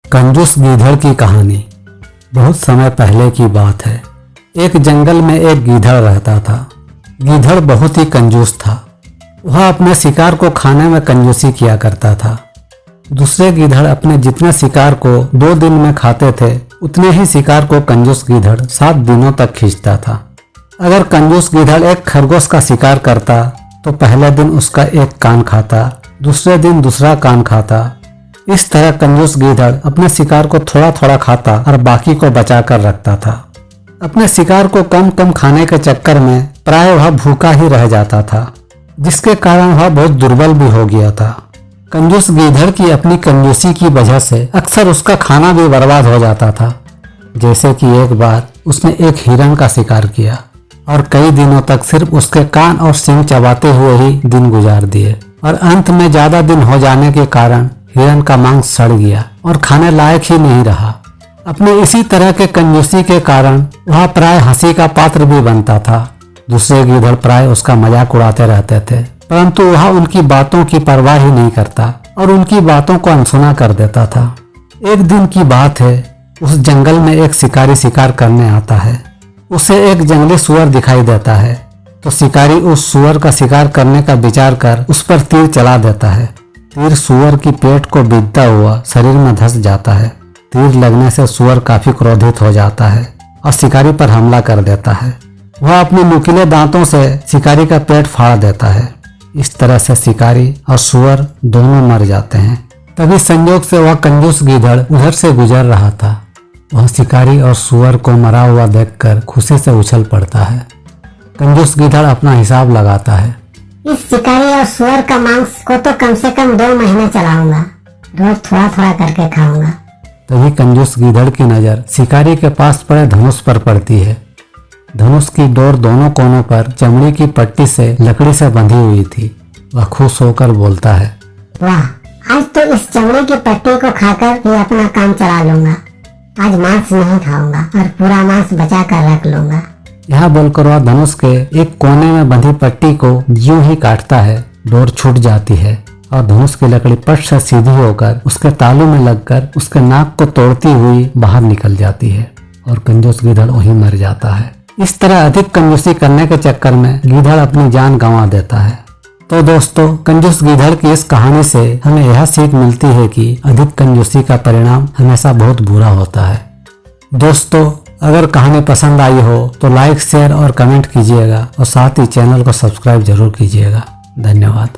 कंजूस गीधड़ की कहानी। बहुत समय पहले की बात है। एक जंगल में एक गीधड़ रहता था। गीधड़ बहुत ही कंजूस था। वह अपने शिकार को खाने में कंजूसी किया करता था। दूसरे गीधड़ अपने जितने शिकार को 2 दिन में खाते थे, उतने ही शिकार को कंजूस गीधड़ 7 दिनों तक खींचता था। अगर कंजूस गीधड़ एक खरगोश का शिकार करता तो पहले दिन उसका एक कान खाता, दूसरे दिन दूसरा कान खाता। इस तरह कंजूस गीधड़ अपने शिकार को थोड़ा थोड़ा खाता और बाकी को बचा कर रखता था। अपने शिकार को कम कम खाने के चक्कर में प्राय वह भूखा ही रह जाता था, जिसके कारण वह बहुत दुर्बल भी हो गया था। कंजूस गीधड़ की अपनी कंजूसी की वजह से अक्सर उसका खाना भी बर्बाद हो जाता था। जैसे कि एक बार उसने एक हिरण का शिकार किया और कई दिनों तक सिर्फ उसके कान और सींग चबाते हुए ही दिन गुजार दिए, और अंत में ज्यादा दिन हो जाने के कारण हिरण का मांस सड़ गया और खाने लायक ही नहीं रहा। अपने इसी तरह के कंजूसी के कारण वह प्राय हंसी का पात्र भी बनता था। दूसरे गीधड़ प्राय उसका मजाक उड़ाते रहते थे, परंतु वह उनकी बातों की परवाह ही नहीं करता और उनकी बातों को अनसुना कर देता था। एक दिन की बात है, उस जंगल में एक शिकारी शिकार करने आता है। उसे एक जंगली सुअर दिखाई देता है, तो शिकारी उस सुअर का शिकार करने का विचार कर उस पर तीर चला देता है। तीर सुअर की पेट को बीतता हुआ शरीर में धंस जाता है। तीर लगने से सुअर काफी क्रोधित हो जाता है और शिकारी पर हमला कर देता है। वह अपने नुकीले दांतों से शिकारी का पेट फाड़ देता है। इस तरह से शिकारी और सुअर दोनों मर जाते हैं। तभी संयोग से वह कंजूस गीधड़ उधर से गुजर रहा था। वह शिकारी और सुअर को मरा हुआ देखकर खुशी से उछल पड़ता है। कंजूस गीधड़ अपना हिसाब लगाता है। इस शिकारी और सुअर का मांस को तो कम से कम 2 महीने चलाऊंगा, रोज थोड़ा थोड़ा करके खाऊंगा। तभी कंजूस गीधड़ की नजर शिकारी के पास पड़े धनुष पर पड़ती है। धनुष की डोर दोनों कोनों पर चमड़ी की पट्टी से लकड़ी से बंधी हुई थी। वह खुश होकर बोलता है, वाह, आज तो इस चमड़ी की पट्टी को खाकर ही अपना काम चला लूंगा। आज मांस नहीं खाऊंगा और पूरा मांस बचा कर रख लूंगा। यह बोलकर वह धनुष के एक कोने में बंधी पट्टी को यूं ही काटता है। डोर छूट जाती है और धनुष की लकड़ी पट से सीधी होकर उसके तालू में लगकर उसके नाक को तोड़ती हुई बाहर निकल जाती है और कंजूस गीधड़ वहीं मर जाता है। इस तरह अधिक कंजूसी करने के चक्कर में गीधड़ अपनी जान गंवा देता है। तो दोस्तों, कंजूस गीधड़ की इस कहानी से हमें यह सीख मिलती है कि अधिक कंजूसी का परिणाम हमेशा बहुत बुरा होता है। दोस्तों, अगर कहानी पसंद आई हो तो लाइक, शेयर और कमेंट कीजिएगा और साथ ही चैनल को सब्सक्राइब जरूर कीजिएगा। धन्यवाद।